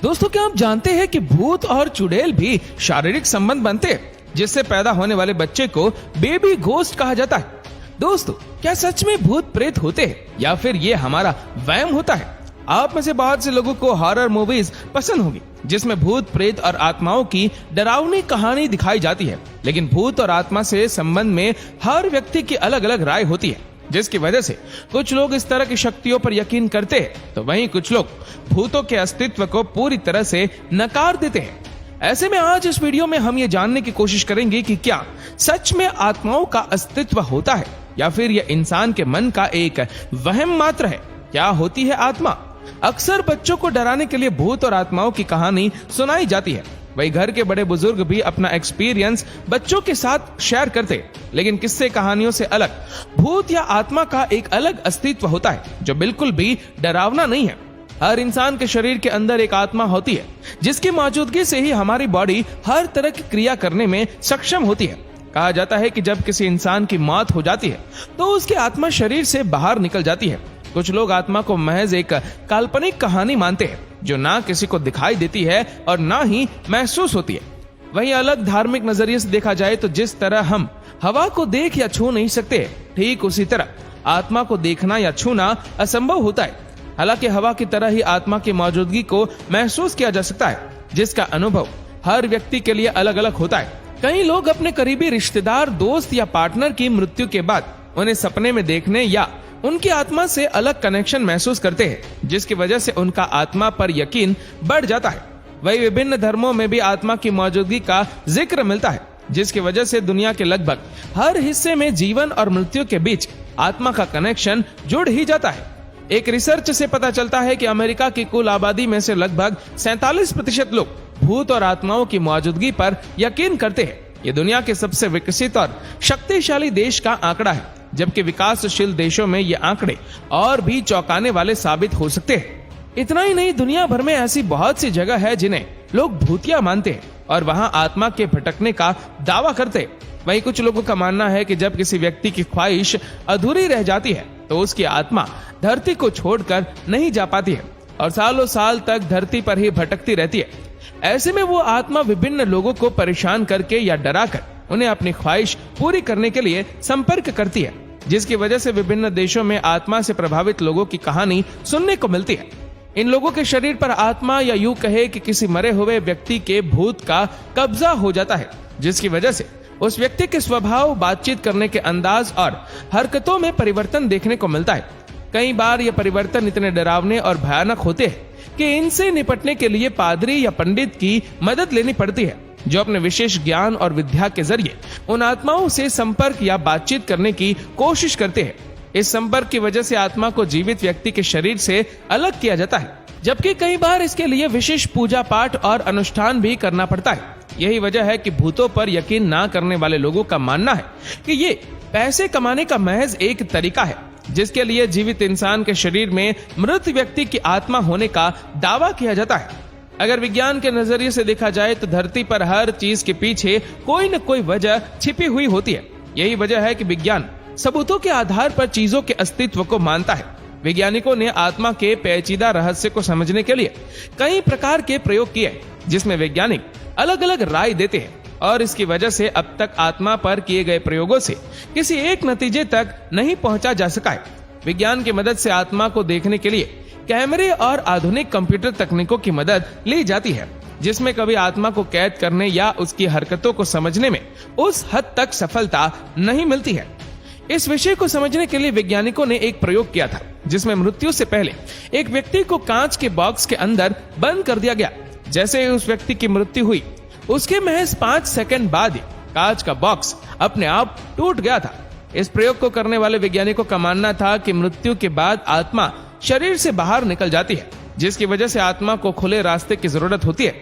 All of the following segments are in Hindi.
दोस्तों, क्या आप जानते हैं कि भूत और चुड़ैल भी शारीरिक संबंध बनते हैं, जिससे पैदा होने वाले बच्चे को बेबी घोस्ट कहा जाता है। दोस्तों, क्या सच में भूत प्रेत होते हैं या फिर ये हमारा वहम होता है? आप में से बहुत से लोगों को हॉरर मूवीज पसंद होगी जिसमें भूत प्रेत और आत्माओं की डरावनी कहानी दिखाई जाती है। लेकिन भूत और आत्मा से संबंध में हर व्यक्ति की अलग अलग राय होती है, जिसकी वजह से कुछ लोग इस तरह की शक्तियों पर यकीन करते हैं तो वहीं कुछ लोग भूतों के अस्तित्व को पूरी तरह से नकार देते हैं। ऐसे में आज इस वीडियो में हम ये जानने की कोशिश करेंगे कि क्या सच में आत्माओं का अस्तित्व होता है या फिर यह इंसान के मन का एक वहम मात्र है। क्या होती है आत्मा? अक्सर बच्चों को डराने के लिए भूत और आत्माओं की कहानी सुनाई जाती है। वही घर के बड़े बुजुर्ग भी अपना एक्सपीरियंस बच्चों के साथ शेयर करते हैं। लेकिन किस्से कहानियों से अलग भूत या आत्मा का एक अलग अस्तित्व होता है जो बिल्कुल भी डरावना नहीं है। हर इंसान के शरीर के अंदर एक आत्मा होती है जिसकी मौजूदगी से ही हमारी बॉडी हर तरह की क्रिया करने में सक्षम होती है। कहा जाता है कि जब किसी इंसान की मौत हो जाती है तो उसकी आत्मा शरीर से बाहर निकल जाती है। कुछ लोग आत्मा को महज एक काल्पनिक कहानी मानते हैं जो ना किसी को दिखाई देती है और ना ही महसूस होती है। वहीं अलग धार्मिक नजरिए से देखा जाए तो जिस तरह हम हवा को देख या छू नहीं सकते, ठीक उसी तरह आत्मा को देखना या छूना असंभव होता है। हालांकि हवा की तरह ही आत्मा की मौजूदगी को महसूस किया जा सकता है, जिसका अनुभव हर व्यक्ति के लिए अलग अलग होता है। कई लोग अपने करीबी रिश्तेदार, दोस्त या पार्टनर की मृत्यु के बाद उन्हें सपने में देखने या उनकी आत्मा से अलग कनेक्शन महसूस करते हैं, जिसकी वजह से उनका आत्मा पर यकीन बढ़ जाता है। वही विभिन्न धर्मों में भी आत्मा की मौजूदगी का जिक्र मिलता है, जिसकी वजह से दुनिया के लगभग हर हिस्से में जीवन और मृत्यु के बीच आत्मा का कनेक्शन जुड़ ही जाता है। एक रिसर्च से पता चलता है कि अमेरिका की कुल आबादी में से लगभग 47% लोग भूत और आत्माओं की मौजूदगी पर यकीन करते हैं। ये दुनिया के सबसे विकसित और शक्तिशाली देश का आंकड़ा है, जबकि विकासशील देशों में ये आंकड़े और भी चौंकाने वाले साबित हो सकते हैं। इतना ही नहीं, दुनिया भर में ऐसी बहुत सी जगह है जिन्हें लोग भूतिया मानते हैं और वहां आत्मा के भटकने का दावा करते हैं। वहीं कुछ लोगों का मानना है कि जब किसी व्यक्ति की ख्वाहिश अधूरी रह जाती है तो उसकी आत्मा धरती को छोड़कर नहीं जा पाती है और सालों साल तक धरती पर ही भटकती रहती है। ऐसे में वो आत्मा विभिन्न लोगों को परेशान करके या डराकर उन्हें अपनी ख्वाहिश पूरी करने के लिए संपर्क करती है, जिसकी वजह से विभिन्न देशों में आत्मा से प्रभावित लोगों की कहानी सुनने को मिलती है। इन लोगों के शरीर पर आत्मा या यूं कहे कि किसी मरे हुए व्यक्ति के भूत का कब्जा हो जाता है, जिसकी वजह से उस व्यक्ति के स्वभाव, बातचीत करने के अंदाज और हरकतों में परिवर्तन देखने को मिलता है। कई बार ये परिवर्तन इतने डरावने और भयानक होते हैं कि इनसे निपटने के लिए पादरी या पंडित की मदद लेनी पड़ती है, जो अपने विशेष ज्ञान और विद्या के जरिए उन आत्माओं से संपर्क या बातचीत करने की कोशिश करते हैं। इस संपर्क की वजह से आत्मा को जीवित व्यक्ति के शरीर से अलग किया जाता है, जबकि कई बार इसके लिए विशेष पूजा पाठ और अनुष्ठान भी करना पड़ता है। यही वजह है कि भूतों पर यकीन ना करने वाले लोगों का मानना है कि ये पैसे कमाने का महज एक तरीका है, जिसके लिए जीवित इंसान के शरीर में मृत व्यक्ति की आत्मा होने का दावा किया जाता है। अगर विज्ञान के नजरिए से देखा जाए तो धरती पर हर चीज के पीछे कोई न कोई वजह छिपी हुई होती है। यही वजह है कि विज्ञान सबूतों के आधार पर चीजों के अस्तित्व को मानता है। वैज्ञानिकों ने आत्मा के पेचीदा रहस्य को समझने के लिए कई प्रकार के प्रयोग किए, जिसमें वैज्ञानिक अलग अलग राय देते हैं और इसकी वजह से अब तक आत्मा पर किए गए प्रयोगों से किसी एक नतीजे तक नहीं पहुंचा जा सका है। विज्ञान की मदद से आत्मा को देखने के लिए कैमरे और आधुनिक कंप्यूटर तकनीकों की मदद ली जाती है, जिसमें कभी आत्मा को कैद करने या उसकी हरकतों को समझने में उस हद तक सफलता नहीं मिलती है। इस विषय को समझने के लिए वैज्ञानिकों ने एक प्रयोग किया था, जिसमें मृत्यु से पहले एक व्यक्ति को कांच के बॉक्स के अंदर बंद कर दिया गया। जैसे ही उस व्यक्ति की मृत्यु हुई, उसके महज 5 सेकंड बाद ही कांच का बॉक्स अपने आप टूट गया था। इस प्रयोग को करने वाले वैज्ञानिकों का मानना था कि मृत्यु के बाद आत्मा शरीर से बाहर निकल जाती है, जिसकी वजह से आत्मा को खुले रास्ते की जरूरत होती है,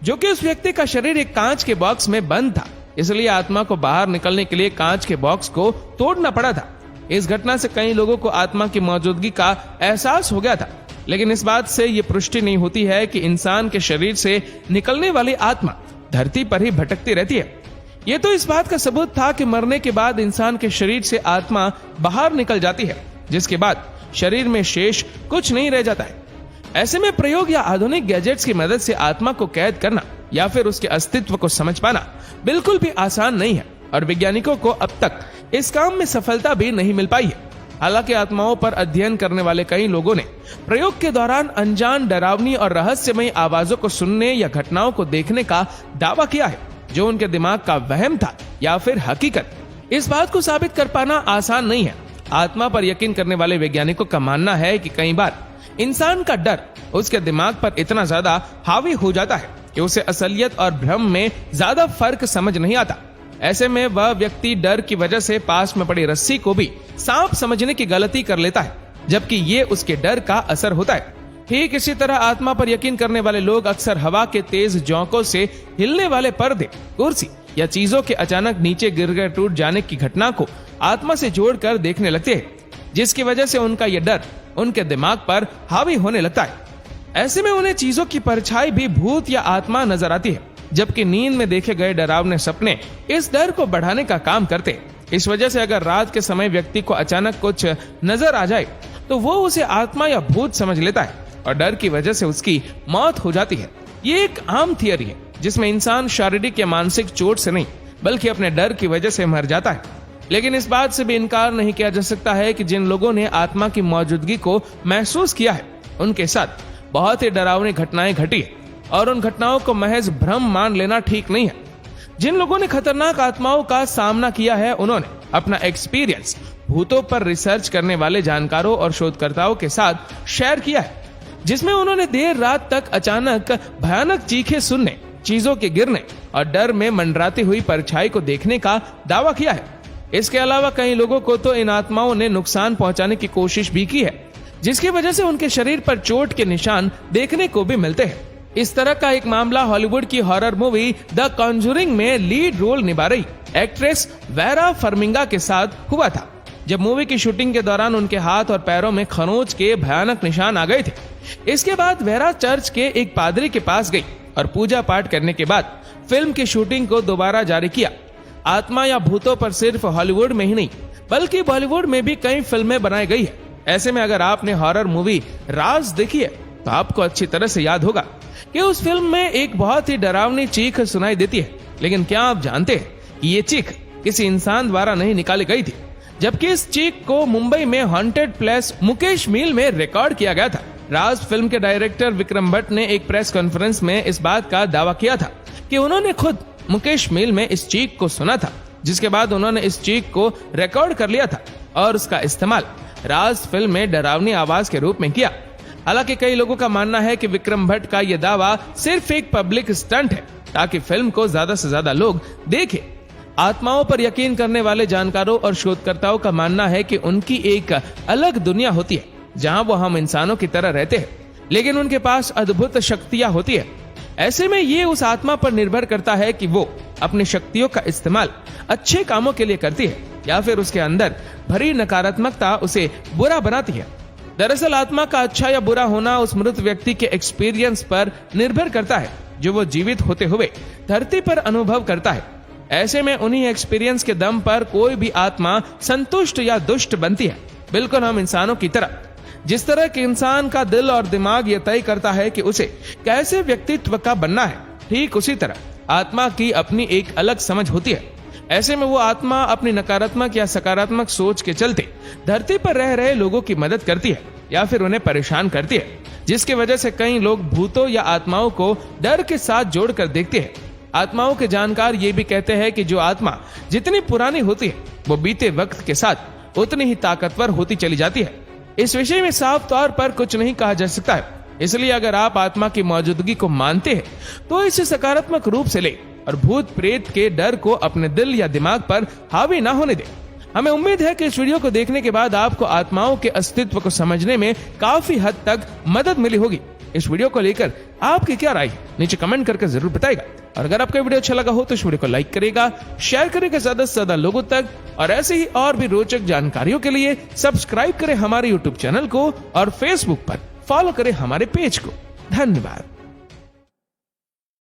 जो कि उस व्यक्ति का शरीर एक कांच के बॉक्स में बंद था। इसलिए आत्मा को बाहर निकलने के लिए कांच के बॉक्स को तोड़ना पड़ा था। इस घटना से कई लोगों को आत्मा की मौजूदगी का एहसास हो गया था, लेकिन इस बात से ये पुष्टि नहीं होती है कि इंसान के शरीर से निकलने वाली आत्मा धरती पर ही भटकती रहती है। ये तो इस बात का सबूत था कि मरने के बाद इंसान के शरीर से आत्मा बाहर निकल जाती है, जिसके बाद शरीर में शेष कुछ नहीं रह जाता है। ऐसे में प्रयोग या आधुनिक गैजेट्स की मदद से आत्मा को कैद करना या फिर उसके अस्तित्व को समझ पाना बिल्कुल भी आसान नहीं है और वैज्ञानिकों को अब तक इस काम में सफलता भी नहीं मिल पाई है। हालांकि आत्माओं पर अध्ययन करने वाले कई लोगों ने प्रयोग के दौरान अनजान, डरावनी और रहस्यमयी आवाजों को सुनने या घटनाओं को देखने का दावा किया है, जो उनके दिमाग का वहम था या फिर हकीकत। इस बात को साबित कर पाना आसान नहीं है। आत्मा पर यकीन करने वाले वैज्ञानिकों का मानना है कि कई बार इंसान का डर उसके दिमाग पर इतना ज्यादा हावी हो जाता है कि उसे असलियत और भ्रम में ज्यादा फर्क समझ नहीं आता। ऐसे में वह व्यक्ति डर की वजह से पास में पड़ी रस्सी को भी सांप समझने की गलती कर लेता है, जबकि ये उसके डर का असर होता है। ठीक इसी तरह आत्मा पर यकीन करने वाले लोग अक्सर हवा के तेज झोंकों से हिलने वाले पर्दे, कुर्सी या चीजों के अचानक नीचे गिरकर टूट जाने की घटना को आत्मा से जोड़कर देखने लगते हैं, जिसकी वजह से उनका यह डर उनके दिमाग पर हावी होने लगता है। ऐसे में उन्हें चीजों की परछाई भी भूत या आत्मा नजर आती है, जबकि नींद में देखे गए डरावने सपने इस डर को बढ़ाने का काम करते हैं। इस वजह से अगर रात के समय व्यक्ति को अचानक कुछ नजर आ जाए तो वो उसे आत्मा या भूत समझ लेता है और डर की वजह से उसकी मौत हो जाती है। ये एक आम थियरी है जिसमें इंसान शारीरिक या मानसिक चोट से नहीं बल्कि अपने डर की वजह से मर जाता है। लेकिन इस बात से भी इनकार नहीं किया जा सकता है कि जिन लोगों ने आत्मा की मौजूदगी को महसूस किया है उनके साथ बहुत ही डरावनी घटनाएं घटी है और उन घटनाओं को महज भ्रम मान लेना ठीक नहीं है। जिन लोगों ने खतरनाक आत्माओं का सामना किया है उन्होंने अपना एक्सपीरियंस भूतों पर रिसर्च करने वाले जानकारों और शोधकर्ताओं के साथ शेयर किया है, जिसमें उन्होंने देर रात तक अचानक भयानक चीखें सुनने, चीजों के गिरने और डर में मंडराती हुई परछाई को देखने का दावा किया है। इसके अलावा कई लोगों को तो इन आत्माओं ने नुकसान पहुंचाने की कोशिश भी की है, जिसकी वजह से उनके शरीर पर चोट के निशान देखने को भी मिलते हैं। इस तरह का एक मामला हॉलीवुड की हॉरर मूवी द कॉन्जूरिंग में लीड रोल निभा रही एक्ट्रेस वेरा फर्मिंगा के साथ हुआ था, जब मूवी की शूटिंग के दौरान उनके हाथ और पैरों में खरोंच के भयानक निशान आ गए थे। इसके बाद वेरा चर्च के एक पादरी के पास गई और पूजा पाठ करने के बाद फिल्म की शूटिंग को दोबारा जारी किया। आत्मा या भूतों पर सिर्फ हॉलीवुड में ही नहीं बल्कि बॉलीवुड में भी कई फिल्में बनाई गई है। ऐसे में अगर आपने हॉरर मूवी राज देखी है तो आपको अच्छी तरह से याद होगा कि उस फिल्म में एक बहुत ही डरावनी चीख सुनाई देती है। लेकिन क्या आप जानते हैं कि ये चीख किसी इंसान द्वारा नहीं निकाली गई थी, जबकि इस चीख को मुंबई में हॉन्टेड प्लेस मुकेश मिल में रिकॉर्ड किया गया था। राज फिल्म के डायरेक्टर विक्रम भट्ट ने एक प्रेस कॉन्फ्रेंस में इस बात का दावा किया था कि उन्होंने खुद मुकेश मिल में इस चीख को सुना था, जिसके बाद उन्होंने इस चीख को रिकॉर्ड कर लिया था और उसका इस्तेमाल राज फिल्म में डरावनी आवाज के रूप में किया। हालांकि कई लोगों का मानना है कि विक्रम भट्ट का यह दावा सिर्फ एक पब्लिक स्टंट है ताकि फिल्म को ज्यादा से ज्यादा लोग देखें। आत्माओं पर यकीन करने वाले जानकारों और शोधकर्ताओं का मानना है कि उनकी एक अलग दुनिया होती है जहां वो हम इंसानों की तरह रहते हैं, लेकिन उनके पास अद्भुत शक्तियां होती है। ऐसे में ये उस आत्मा पर निर्भर करता है कि वो अपनी शक्तियों का इस्तेमाल अच्छे कामों के लिए करती है या फिर उसके अंदर भरी नकारात्मकता उसे बुरा बनाती है। दरअसल आत्मा का अच्छा या बुरा होना उस मृत व्यक्ति के एक्सपीरियंस पर निर्भर करता है जो वो जीवित होते हुए धरती पर अनुभव करता है। ऐसे में उन्हीं एक्सपीरियंस के दम पर कोई भी आत्मा संतुष्ट या दुष्ट बनती है, बिल्कुल हम इंसानों की तरह। जिस तरह के इंसान का दिल और दिमाग ये तय करता है कि उसे कैसे व्यक्तित्व का बनना है, ठीक उसी तरह आत्मा की अपनी एक अलग समझ होती है। ऐसे में वो आत्मा अपनी नकारात्मक या सकारात्मक सोच के चलते धरती पर रह रहे लोगों की मदद करती है या फिर उन्हें परेशान करती है, जिसकी वजह से कई लोग भूतों या आत्माओं को डर के साथ जोड़कर देखते हैं। आत्माओं के जानकार ये भी कहते हैं कि जो आत्मा जितनी पुरानी होती है वो बीते वक्त के साथ उतनी ही ताकतवर होती चली जाती है। इस विषय में साफ तौर पर कुछ नहीं कहा जा सकता है, इसलिए अगर आप आत्मा की मौजूदगी को मानते हैं तो इसे सकारात्मक रूप से ले और भूत प्रेत के डर को अपने दिल या दिमाग पर हावी ना होने दें। हमें उम्मीद है कि इस वीडियो को देखने के बाद आपको आत्माओं के अस्तित्व को समझने में काफी हद तक मदद मिली होगी। इस वीडियो को लेकर आपकी क्या राय है नीचे कमेंट करके जरूर बताएगा, और अगर आपको वीडियो अच्छा लगा हो तो इस वीडियो को लाइक करेगा, शेयर करेगा ज्यादा से ज्यादा लोगों तक, और ऐसे ही और भी रोचक जानकारियों के लिए सब्सक्राइब करें हमारे यूट्यूब चैनल को और फेसबुक पर फॉलो करें हमारे पेज को। धन्यवाद।